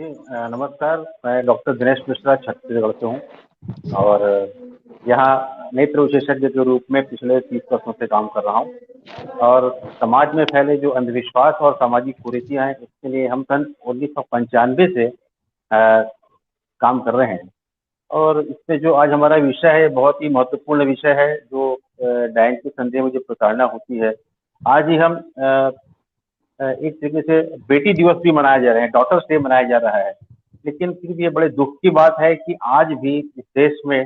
जी नमस्कार। मैं डॉक्टर दिनेश मिश्रा छत्तीसगढ़ से हूँ और यहाँ नेत्र विशेषज्ञ के रूप में पिछले 30 वर्षों से काम कर रहा हूँ और समाज में फैले जो अंधविश्वास और सामाजिक कुरीतियाँ हैं, इसके लिए हम सन 1995 से काम कर रहे हैं। और इसमें जो आज हमारा विषय है, बहुत ही महत्वपूर्ण विषय है, जो डायन के संदेह में जो प्रताड़ना होती है। आज ही हम एक तरीके से बेटी दिवस भी मनाया जा रहा है, डॉटर्स डे मनाया जा रहा है। लेकिन फिर भी ये बड़े दुख की बात है कि आज भी इस देश में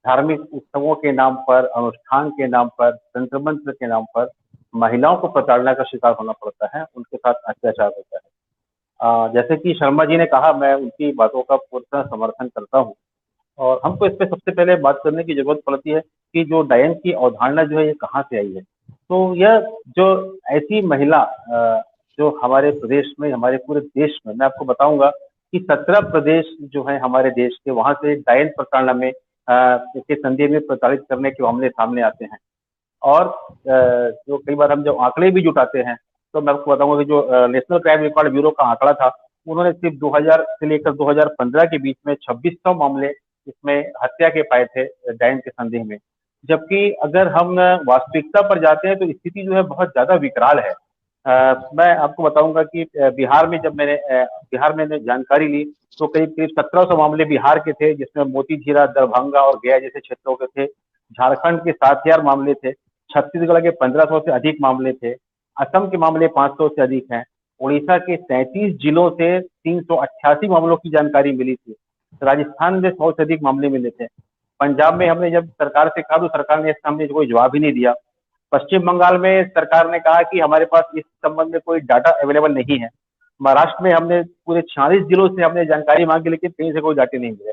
धार्मिक उत्सवों के नाम पर, अनुष्ठान के नाम पर, तंत्र मंत्र के नाम पर महिलाओं को प्रताड़ना का शिकार होना पड़ता है, उनके साथ अत्याचार होता है। जैसे कि शर्मा जी ने कहा, मैं उनकी बातों का पूरी तरह समर्थन करता हूँ। और हमको इस पे सबसे पहले बात करने की जरूरत पड़ती है कि जो डायन की अवधारणा जो है, ये कहाँ से आई है। तो यह जो ऐसी महिला जो हमारे प्रदेश में, हमारे पूरे देश में, मैं आपको बताऊंगा कि 17 प्रदेश जो है हमारे देश के, वहां से डायन प्रताड़ना में के संदेह में प्रताड़ित करने के मामले सामने आते हैं। और जो कई बार हम जब आंकड़े भी जुटाते हैं, तो मैं आपको बताऊंगा कि जो नेशनल क्राइम रिकॉर्ड ब्यूरो का आंकड़ा था, उन्होंने सिर्फ 2000 से लेकर 2015 के बीच में 2600 मामले इसमें हत्या के पाए थे डायन के संदेह में। जबकि अगर हम वास्तविकता पर जाते हैं, तो स्थिति जो है बहुत ज्यादा विकराल है। मैं आपको बताऊंगा कि बिहार में जब मैंने बिहार में जानकारी ली, तो करीब करीब 1700 मामले बिहार के थे, जिसमें मोतीझीरा, दरभंगा और गया जैसे क्षेत्रों के थे। झारखंड के 7000 मामले थे। छत्तीसगढ़ के 1500 से अधिक मामले थे। असम के मामले 500 से अधिक हैं। उड़ीसा के 33 जिलों से 388 मामलों की जानकारी मिली थी। राजस्थान में 100 से अधिक मामले मिले थे। पंजाब में हमने जब सरकार से कहा, तो सरकार ने इस सामने कोई जवाब ही नहीं दिया। पश्चिम बंगाल में सरकार ने कहा कि हमारे पास इस संबंध में कोई डाटा अवेलेबल नहीं है। महाराष्ट्र में हमने पूरे 46 जिलों से हमने जानकारी मांगी, लेकिन कहीं से कोई डाटे नहीं मिले।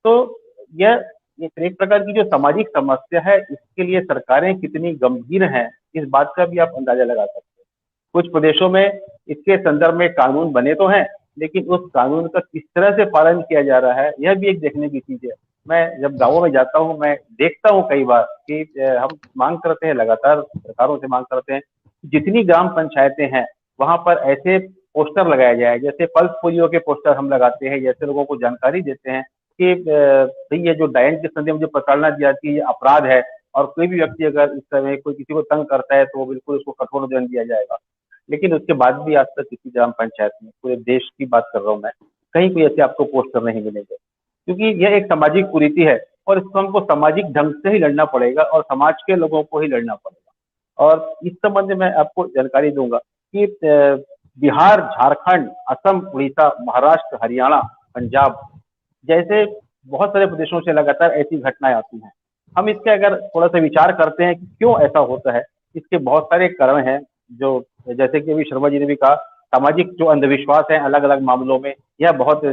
तो यह एक प्रकार की जो सामाजिक समस्या है, इसके लिए सरकारें कितनी गंभीर हैं, इस बात का भी आप अंदाजा लगा सकते हैं। कुछ प्रदेशों में इसके संदर्भ में कानून बने तो हैं, लेकिन उस कानून का किस तरह से पालन किया जा रहा है, यह भी एक देखने की चीज है। मैं जब गाँवों में जाता हूँ, मैं देखता हूँ कई बार कि हम मांग करते हैं, लगातार सरकारों से मांग करते हैं, जितनी ग्राम पंचायतें हैं, वहां पर ऐसे पोस्टर लगाया जाए, जैसे पल्स पोलियो के पोस्टर हम लगाते हैं, जैसे लोगों को जानकारी देते हैं कि भाई ये जो डायन के संदेह में जो प्रताड़ना दी जाती है, ये अपराध है, और कोई भी व्यक्ति अगर इस तरह कोई किसी को तंग करता है, तो बिल्कुल उसको कठोर दंड दिया जाएगा। लेकिन उसके बाद भी आज तक किसी ग्राम पंचायत में, पूरे देश की बात कर रहा हूँ मैं, कहीं कोई ऐसे आपको पोस्टर नहीं मिलेंगे। क्योंकि यह एक सामाजिक कुरीति है, और इसको हमको सामाजिक ढंग से ही लड़ना पड़ेगा, और समाज के लोगों को ही लड़ना पड़ेगा। और इस संबंध में मैं आपको जानकारी दूंगा कि बिहार, झारखंड, असम, उड़ीसा, महाराष्ट्र, हरियाणा, पंजाब जैसे बहुत सारे प्रदेशों से लगातार ऐसी घटनाएं आती हैं। हम इसके अगर थोड़ा सा विचार करते हैं कि क्यों ऐसा होता है, इसके बहुत सारे कारण हैं। जो जैसे कि अभी शर्मा जी ने भी कहा, सामाजिक जो अंधविश्वास है अलग अलग मामलों में, यह बहुत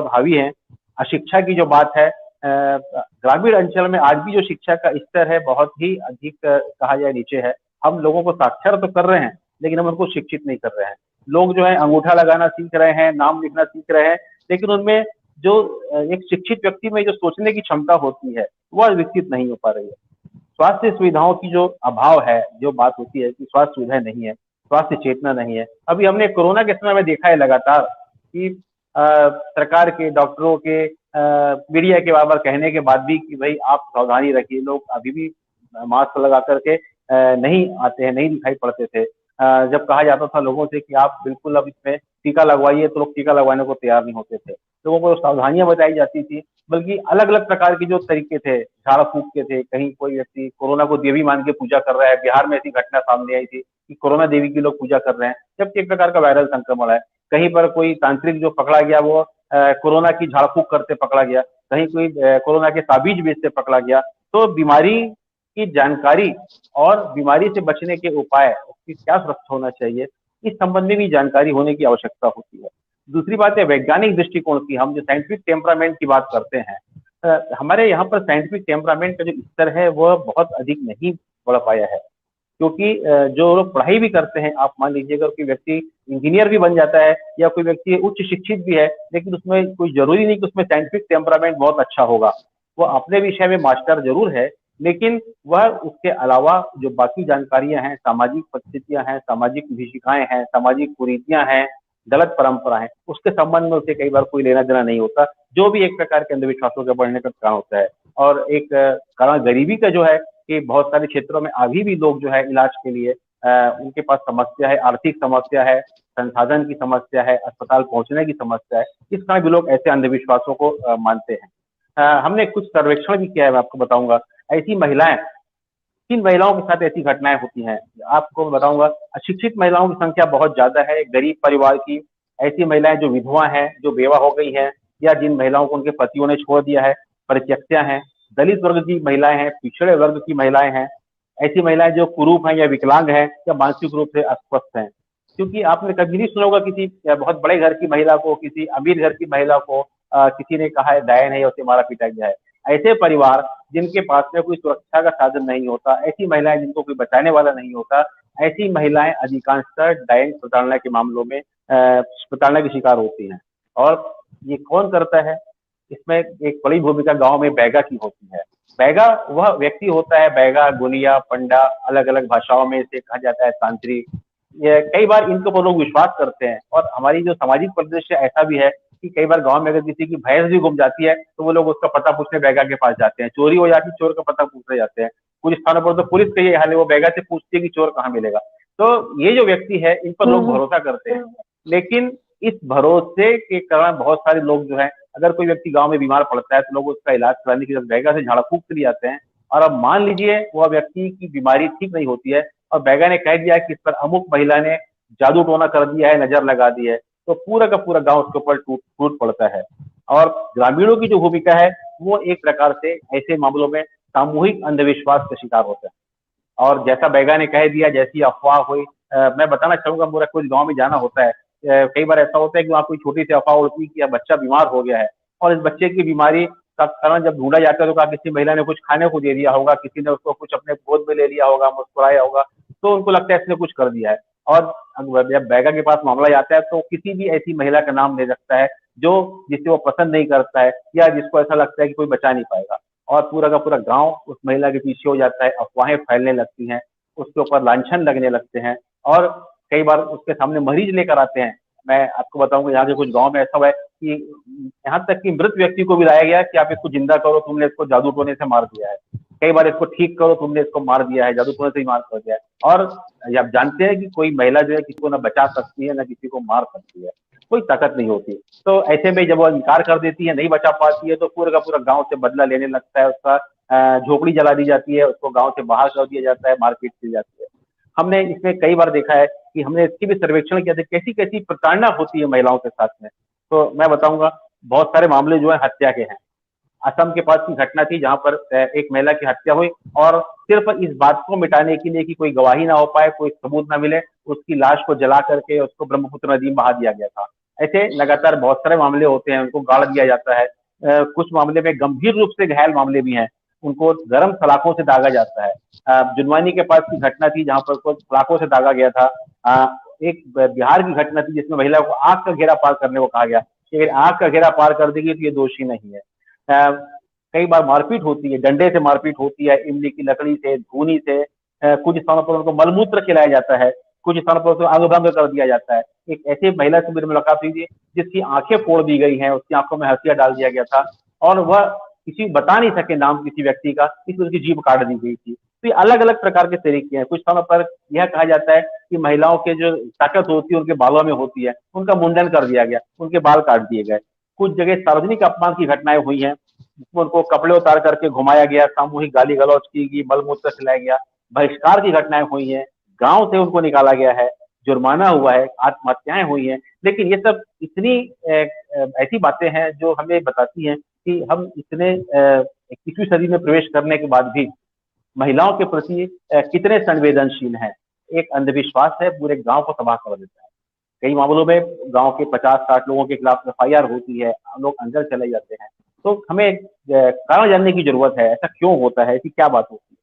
हावी है। अशिक्षा की जो बात है, ग्रामीण अंचल में आज भी जो शिक्षा का स्तर है, बहुत ही अधिक कहा जाए नीचे है। हम लोगों को साक्षर तो कर रहे हैं, लेकिन हम उनको शिक्षित नहीं कर रहे हैं। लोग जो है अंगूठा लगाना सीख रहे हैं, नाम लिखना सीख रहे हैं, लेकिन उनमें जो एक शिक्षित व्यक्ति में जो सोचने की क्षमता होती है, वह विकसित नहीं हो पा रही है। स्वास्थ्य सुविधाओं की जो अभाव है, जो बात होती है कि स्वास्थ्य सुविधाएं नहीं है, स्वास्थ्य चेतना नहीं है। अभी हमने कोरोना के समय में देखा है लगातार कि सरकार के, डॉक्टरों के, मीडिया के बार बार कहने के बाद भी कि भाई आप सावधानी रखिए, लोग अभी भी मास्क लगा करके नहीं आते हैं, नहीं दिखाई पड़ते थे। जब कहा जाता था लोगों से कि आप बिल्कुल अब इसमें टीका लगवाइए, तो लोग टीका लगवाने को तैयार नहीं होते थे। लोगों को सावधानियां बताई जाती थी, बल्कि अलग अलग प्रकार के जो तरीके थे, झाड़ फूक के थे। कहीं कोई व्यक्ति कोरोना को देवी मान के पूजा कर रहा है। बिहार में ऐसी घटना सामने आई थी कि कोरोना देवी की लोग पूजा कर रहे हैं, जबकि एक प्रकार का वायरल संक्रमण है। कहीं पर कोई तांत्रिक जो पकड़ा गया, वो कोरोना की झाड़ फूक करते पकड़ा गया। कहीं कोई कोरोना के ताबीज बेचते पकड़ा गया। तो बीमारी की जानकारी और बीमारी से बचने के उपाय, उसकी क्या सुरक्षा होना चाहिए, इस संबंध में भी जानकारी होने की आवश्यकता होती है। दूसरी बात है वैज्ञानिक दृष्टिकोण की। हम जो साइंटिफिक टेम्परामेंट की बात करते हैं, हमारे यहाँ पर साइंटिफिक टेम्परामेंट का जो स्तर है, वह बहुत अधिक नहीं बढ़ पाया है। क्योंकि जो लोग पढ़ाई भी करते हैं, आप मान लीजिए अगर कोई व्यक्ति इंजीनियर भी बन जाता है, या कोई व्यक्ति उच्च शिक्षित भी है, लेकिन उसमें कोई जरूरी नहीं कि उसमें साइंटिफिक टेम्परामेंट बहुत अच्छा होगा। वो अपने विषय में मास्टर जरूर है, लेकिन वह उसके अलावा जो बाकी जानकारियां हैं, सामाजिक परिस्थितियां हैं, सामाजिक विभिषिकाएं हैं, सामाजिक कुरीतियां हैं, गलत परंपरा है, उसके संबंध में उसे कई बार कोई लेना देना नहीं होता, जो भी एक प्रकार के अंधविश्वासों के बढ़ने का कारण होता है। और एक कारण गरीबी का जो है कि बहुत सारे क्षेत्रों में अभी भी लोग जो है इलाज के लिए उनके पास समस्या है, आर्थिक समस्या है, संसाधन की समस्या है, अस्पताल पहुंचने की समस्या है, इस कारण भी लोग ऐसे अंधविश्वासों को मानते हैं। हमने कुछ सर्वेक्षण भी किया है, मैं आपको बताऊंगा। ऐसी महिलाएं, किन महिलाओं के साथ ऐसी घटनाएं होती हैं, आपको मैं बताऊंगा। अशिक्षित महिलाओं की संख्या बहुत ज्यादा है, गरीब परिवार की, ऐसी महिलाएं जो विधवा हैं, जो बेवा हो गई हैं, या जिन महिलाओं को उनके पतियों ने छोड़ दिया है, परित्यक्ता हैं, दलित वर्ग की महिलाएं हैं, पिछड़े वर्ग की महिलाएं हैं, ऐसी महिलाएं जो कुरूप हैं या विकलांग हैं या मानसिक रूप से अस्वस्थ हैं। क्योंकि आपने कभी नहीं सुना होगा किसी बहुत बड़े घर की महिला को, किसी अमीर घर की महिला को किसी ने कहा है डायन है या उसे मारा पीटा गया है। ऐसे परिवार जिनके पास में कोई सुरक्षा का साधन नहीं होता, ऐसी महिलाएं जिनको कोई बचाने वाला नहीं होता, ऐसी महिलाएं अधिकांशतः डायन प्रताड़ना के मामलों में प्रताड़ना की शिकार होती हैं। और ये कौन करता है, इसमें एक बड़ी भूमिका गांव में बैगा की होती है। बैगा वह व्यक्ति होता है, बैगा, गुनिया, पंडा, अलग अलग भाषाओं में इसे कहा जाता है तांत्रिक। ये कई बार इनके ऊपर लोग विश्वास करते हैं, और हमारी जो सामाजिक परिदृश्य ऐसा भी है कि कई बार गांव में अगर किसी की भैंस भी गुम जाती है तो वो लोग उसका पता पूछने बैगा के पास जाते हैं। चोरी हो जाती है, चोर का पता पूछने जाते हैं। कुछ स्थानों पर तो पुलिस का ये हाल है, वो बैगा से पूछती है कि चोर कहाँ मिलेगा। तो ये जो व्यक्ति है, इन पर लोग भरोसा करते हैं। लेकिन इस भरोसे के कारण बहुत सारे लोग जो है, अगर कोई व्यक्ति गांव में बीमार पड़ता है तो लोग उसका इलाज कराने के लिए बैगा से झाड़ा फूंक के लिए आते हैं। और अब मान लीजिए वह व्यक्ति की बीमारी ठीक नहीं होती है, और बैगा ने कह दिया कि इस पर अमुक महिला ने जादू टोना कर दिया है, नजर लगा दी है, तो पूरा का पूरा गांव उसके ऊपर टूट पड़ता है। और ग्रामीणों की जो भूमिका है, वो एक प्रकार से ऐसे मामलों में सामूहिक अंधविश्वास का शिकार होता है। और जैसा बैगा ने कह दिया, जैसी अफवाह हुई, मैं बताना चाहूंगा, पूरा कुछ गांव में जाना होता है। कई बार ऐसा होता है कि वहाँ कोई छोटी सी अफवाह उड़ती है कि बच्चा बीमार हो गया है, और इस बच्चे की बीमारी का कारण जब ढूंढा जाता है तो कहा किसी महिला ने कुछ खाने को दे दिया होगा, किसी ने उसको कुछ अपने गोद में ले लिया होगा, मुस्कुराया होगा, तो उनको लगता है इसने कुछ कर दिया है। और जब बैगा के पास मामला जाता है तो किसी भी ऐसी महिला का नाम ले सकता है जो जिसे वो पसंद नहीं करता है, या जिसको ऐसा लगता है कि कोई बचा नहीं पाएगा। और पूरा का पूरा गांव उस महिला के पीछे हो जाता है, अफवाहें फैलने लगती हैं, उसके ऊपर लांछन लगने लगते हैं, और कई बार उसके सामने मरीज लेकर आते हैं। मैं आपको बताऊंगा, यहाँ के कुछ गांव में ऐसा हुआ है कि यहाँ तक कि मृत व्यक्ति को भी लाया गया कि आप इसको जिंदा करो, तुमने इसको जादू टोने से मार दिया है। कई बार इसको ठीक करो, तुमने इसको मार दिया है, जादू टोने से ही मार कर दिया है। और आप जानते हैं कि कोई महिला जो है किसी को ना बचा सकती है, ना किसी को मार सकती है, कोई ताकत नहीं होती। तो ऐसे में जब वो इनकार कर देती है, नहीं बचा पाती है, तो पूरा का पूरा गांव से बदला लेने लगता है। उसका झोपड़ी जला दी जाती है, उसको गांव से बाहर कर दिया जाता है, मारपीट की जाती है। हमने इसमें कई बार देखा है कि हमने इसकी भी सर्वेक्षण किया था, कैसी कैसी प्रताड़ना होती है महिलाओं के साथ में। तो मैं बताऊंगा, बहुत सारे मामले जो है हत्या के हैं। असम के पास की घटना थी जहां पर एक महिला की हत्या हुई, और सिर्फ इस बात को मिटाने के लिए कि कोई गवाही ना हो पाए, कोई सबूत ना मिले, उसकी लाश को जला करके उसको ब्रह्मपुत्र नदी में बहा दिया गया था। ऐसे लगातार बहुत सारे मामले होते हैं, उनको गाड़ दिया जाता है। कुछ मामले में गंभीर रूप से घायल मामले भी हैं, उनको गर्म सलाखों से दागा जाता है। जुनवानी के पास की घटना थी जहां पर उसको सलाखों से दागा गया था। एक बिहार की घटना थी जिसमें महिला को आग का घेरा पार करने को कहा गया कि अगर आग का घेरा पार कर देगी तो ये दोषी नहीं है। कई बार मारपीट होती है, डंडे से मारपीट होती है, इमली की लकड़ी से, धूनी से। कुछ स्थानों पर उनको मलमूत्र खिलाया जाता है, कुछ स्थानों पर उसको अंग भंग कर दिया जाता है। एक ऐसे महिला से मेरी मुलाकात हुई थी जिसकी आंखें फोड़ दी गई हैं, उसकी आंखों में हंसिया डाल दिया गया था, और वह किसी बता नहीं सके नाम किसी व्यक्ति का, इसलिए उसकी जीभ काट दी गई थी। तो ये अलग अलग प्रकार के तरीके हैं। कुछ स्थानों पर यह कहा जाता है कि महिलाओं के जो ताकत होती है उनके बालों में होती है, उनका मुंडन कर दिया गया, उनके बाल काट दिए गए। कुछ जगह सार्वजनिक अपमान की घटनाएं हुई हैं, जिसमें उनको कपड़े उतार करके घुमाया गया, सामूहिक गाली गलौज की गई, मलमूत्र खिलाया गया, बहिष्कार की घटनाएं हुई हैं, गांव से उनको निकाला गया है, जुर्माना हुआ है, आत्महत्याएं हुई हैं। लेकिन ये सब इतनी ऐसी बातें हैं जो हमें बताती हैं कि हम इतने 21वीं सदी में प्रवेश करने के बाद भी महिलाओं के प्रति कितने संवेदनशील हैं। एक अंधविश्वास है, पूरे गांव को तबाह कर देता है। कई मामलों में गांव के 50-60 लोगों के खिलाफ एफआईआर होती है, लोग अंदर चले जाते हैं। तो हमें कारण जानने की जरूरत है, ऐसा क्यों होता है, ऐसी क्या बात होती है।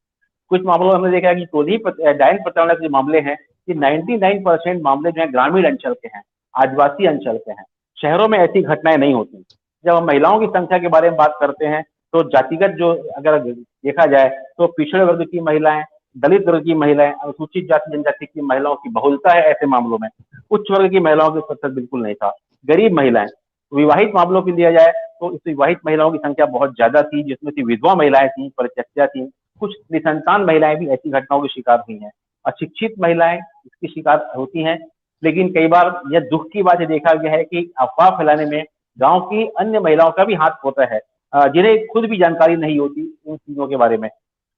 कुछ मामलों में हमने देखा है कि डायन प्रताड़ना के जो मामले हैं, कि 99% मामले जो है ग्रामीण अंचल के हैं, आदिवासी अंचल के हैं। शहरों में ऐसी घटनाएं नहीं होती। जब हम महिलाओं की संख्या के बारे में बात करते हैं तो जातिगत जो अगर देखा जाए तो पिछड़े वर्ग की महिलाएं, दलित वर्ग की महिलाएं, अनुसूचित जाति जनजाति की महिलाओं की बहुलता है ऐसे मामलों में, उच्च वर्ग की महिलाओं की प्रतिशत बिल्कुल नहीं था। गरीब महिलाएं, विवाहित मामलों की लिया जाए तो इस विवाहित महिलाओं की संख्या बहुत ज्यादा थी, जिसमें से विधवा महिलाएं थी, परित्यक्ता थी, कुछ निसंतान महिलाएं भी ऐसी घटनाओं की शिकार हुई हैं। अशिक्षित महिलाएं इसकी शिकार होती हैं, लेकिन कई बार यह दुख की बात देखा गया है कि अफवाह फैलाने में गांव की अन्य महिलाओं का भी हाथ होता है, जिन्हें खुद भी जानकारी नहीं होती इन चीजों के बारे में।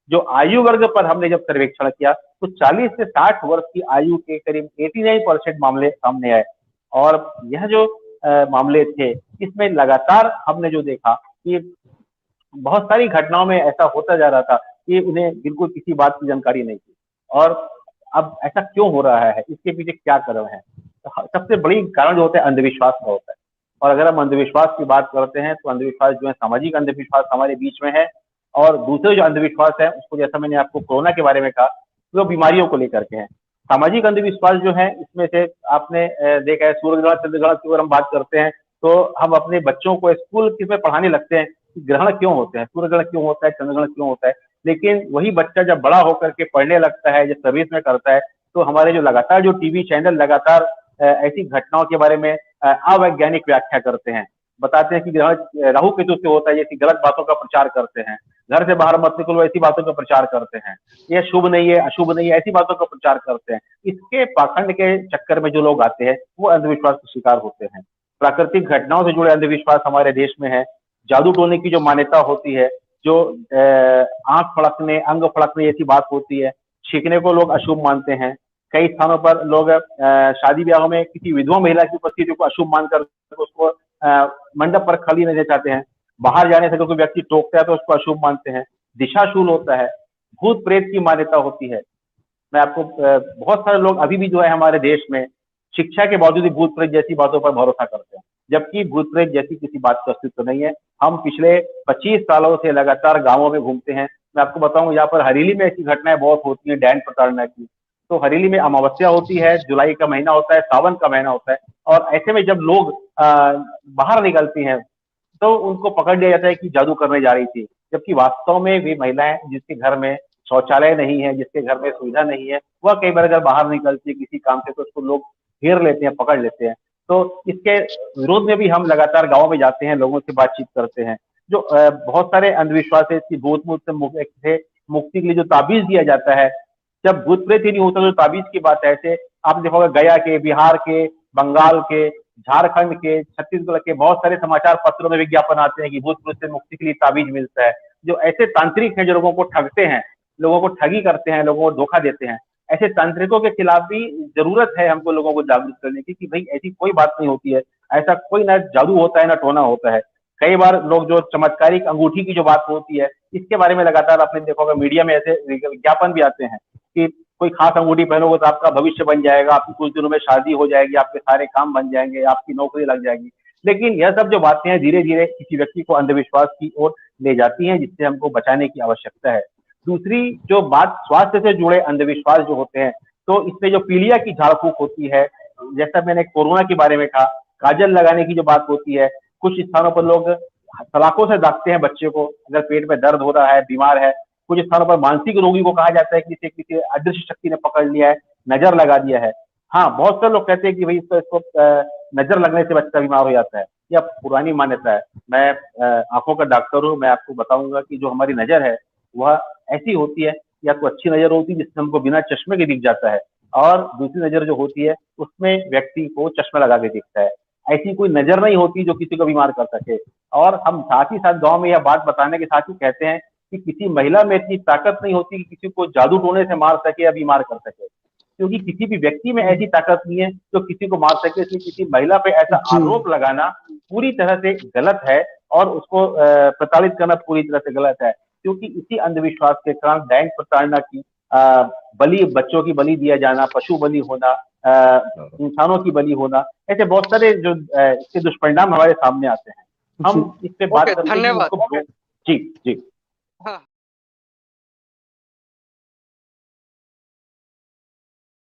जो आयु वर्ग पर हमने जब सर्वेक्षण किया तो 40 से 60 वर्ष की आयु के करीब 89% मामले सामने आए। और यह जो मामले थे, इसमें लगातार हमने जो देखा कि बहुत सारी घटनाओं में ऐसा होता जा रहा था कि उन्हें बिल्कुल किसी बात की जानकारी नहीं थी। और अब ऐसा क्यों हो रहा है, इसके पीछे क्या कारण है? तो सबसे बड़ी कारण जो होता है अंधविश्वास का होता है। और अगर हम अंधविश्वास की बात करते हैं तो अंधविश्वास जो है सामाजिक अंधविश्वास हमारे बीच में है। और दूसरे जो अंधविश्वास है उसको, जैसा मैंने आपको कोरोना के बारे में कहा, वो बीमारियों को लेकर के है। सामाजिक अंधविश्वास जो है इसमें से आपने देखा है सूर्य ग्रहण चंद्र ग्रहण की अगर हम बात करते हैं तो हम अपने बच्चों को स्कूल में पढ़ाने लगते हैं कि ग्रहण क्यों होते हैं, सूर्य ग्रहण क्यों होता है, चंद्र ग्रहण क्यों होता है। लेकिन वही बच्चा जब बड़ा होकर के पढ़ने लगता है, जब सर्विस में करता है, तो हमारे जो लगातार जो टीवी चैनल लगातार ऐसी घटनाओं के बारे में अवैज्ञानिक व्याख्या करते हैं, बताते हैं कि ग्रहण राहु केतु से होता है, ऐसी गलत बातों का प्रचार करते हैं, घर से बाहर मत निकलो ऐसी बातों का प्रचार करते हैं, ये शुभ नहीं है, अशुभ नहीं है, ऐसी बातों का प्रचार करते हैं। इसके पाखंड के चक्कर में जो लोग आते हैं वो अंधविश्वास का शिकार होते हैं। प्राकृतिक घटनाओं से जुड़े अंधविश्वास हमारे देश में है। जादू टोने की जो मान्यता होती है, जो आंख फड़कने, अंग फड़कने ऐसी बात होती है, छींकने को लोग अशुभ मानते हैं। कई स्थानों पर लोग शादी ब्याहों में किसी विधवा महिला की उपस्थिति को अशुभ मानकर उसको मंडप पर खड़ी नहीं चाहते हैं। बाहर जाने से कोई व्यक्ति टोकता है तो उसको अशुभ मानते हैं। दिशाशूल होता है, भूत प्रेत की मान्यता होती है। मैं आपको बहुत सारे लोग अभी भी जो है हमारे देश में शिक्षा के बावजूद भी भूत प्रेत जैसी बातों पर भरोसा करते हैं, जबकि भूत प्रेत जैसी किसी बात का अस्तित्व नहीं है। हम पिछले 25 सालों से लगातार गांवों में घूमते हैं। मैं आपको बताऊं, यहाँ पर हरेली में ऐसी घटनाएं बहुत होती हैं डैन प्रताड़ना की। तो हरेली में अमावस्या होती है, जुलाई का महीना होता है, सावन का महीना होता है, और ऐसे में जब लोग बाहर निकलती हैं तो उनको पकड़ लिया जाता है कि जादू करने जा रही थी, जबकि वास्तव में वे महिलाएं जिसके घर में शौचालय नहीं है, जिसके घर में सुविधा नहीं है, वह कई बार अगर बाहर निकलती है किसी काम से तो उसको लोग घेर लेते हैं, पकड़ लेते हैं। तो इसके विरोध में भी हम लगातार गाँव में जाते हैं, लोगों से बातचीत करते हैं। जो बहुत सारे अंधविश्वास है, इसकी भूत मूत से मुक्ति के लिए जो ताबीज दिया जाता है, जब भूत प्रेत ही नहीं होता तो ताबीज की बात है। ऐसे आपने देखा होगा गया के, बिहार के, बंगाल के, झारखंड के, छत्तीसगढ़ के बहुत सारे समाचार पत्रों में विज्ञापन आते हैं कि भूत प्रेत से मुक्ति के लिए ताबीज मिलता है। जो ऐसे तांत्रिक हैं जो लोगों को ठगते हैं, लोगों को ठगी करते हैं, लोगों को धोखा देते हैं, ऐसे तांत्रिकों के खिलाफ भी जरूरत है हमको लोगों को जागरूक करने की कि भाई ऐसी कोई बात नहीं होती है, ऐसा कोई ना जादू होता है ना टोना होता है। कई बार लोग जो चमत्कारिक अंगूठी की जो बात होती है, इसके बारे में लगातार आपने देखा होगा मीडिया में ऐसे विज्ञापन भी आते हैं कि कोई खास अंगूठी पहनोगे तो आपका भविष्य बन जाएगा, आपकी कुछ दिनों में शादी हो जाएगी, आपके सारे काम बन जाएंगे, आपकी नौकरी लग जाएगी। लेकिन यह सब जो बातें हैं धीरे धीरे किसी व्यक्ति को अंधविश्वास की ओर ले जाती हैं, जिससे हमको बचाने की आवश्यकता है। दूसरी जो बात स्वास्थ्य से जुड़े अंधविश्वास जो होते हैं, तो इसमें जो पीलिया की झाड़ फूक होती है, जैसा मैंने कोरोना के बारे में कहा, काजल लगाने की जो बात होती है, कुछ स्थानों पर लोग सलाखों से दागते हैं बच्चे को अगर पेट में दर्द हो रहा है, बीमार है। कुछ स्थानों पर मानसिक रोगी को कहा जाता है कि इसे किसी अदृश्य शक्ति ने पकड़ लिया है, नजर लगा दिया है। हाँ, बहुत सारे लोग कहते हैं कि भाई इसको नजर लगने से बच्चा बीमार हो जाता है, यह पुरानी मान्यता है। मैं आंखों का डॉक्टर हूँ, मैं आपको बताऊंगा कि जो हमारी नजर है वह ऐसी होती है, या तो अच्छी नजर होती है जिससे हमको बिना चश्मे के दिख जाता है, और दूसरी नजर जो होती है उसमें व्यक्ति को चश्मा लगा के दिखता है। ऐसी कोई नजर नहीं होती जो किसी को बीमार कर सके। और हम साथ ही साथ गांव में यह बात बताने के साथ ही कहते हैं कि किसी महिला में इतनी ताकत नहीं होती कि किसी को जादू टोने से मार सके या बीमार कर सके, क्योंकि किसी भी व्यक्ति में ऐसी ताकत नहीं है जो किसी को मार सके। इसलिए किसी महिला पे ऐसा आरोप लगाना पूरी तरह से गलत है, और उसको प्रताड़ित करना पूरी तरह से गलत है, क्योंकि इसी अंधविश्वास के कारण दैनिक प्रताड़ना की बलि, बच्चों की बलि दिया जाना, पशु बलि होना, इंसानों की बलि होना, ऐसे बहुत सारे जो इसके दुष्परिणाम हमारे सामने आते हैं। हम इस पे बात करते हैं। धन्यवाद। जी जी। हाँ।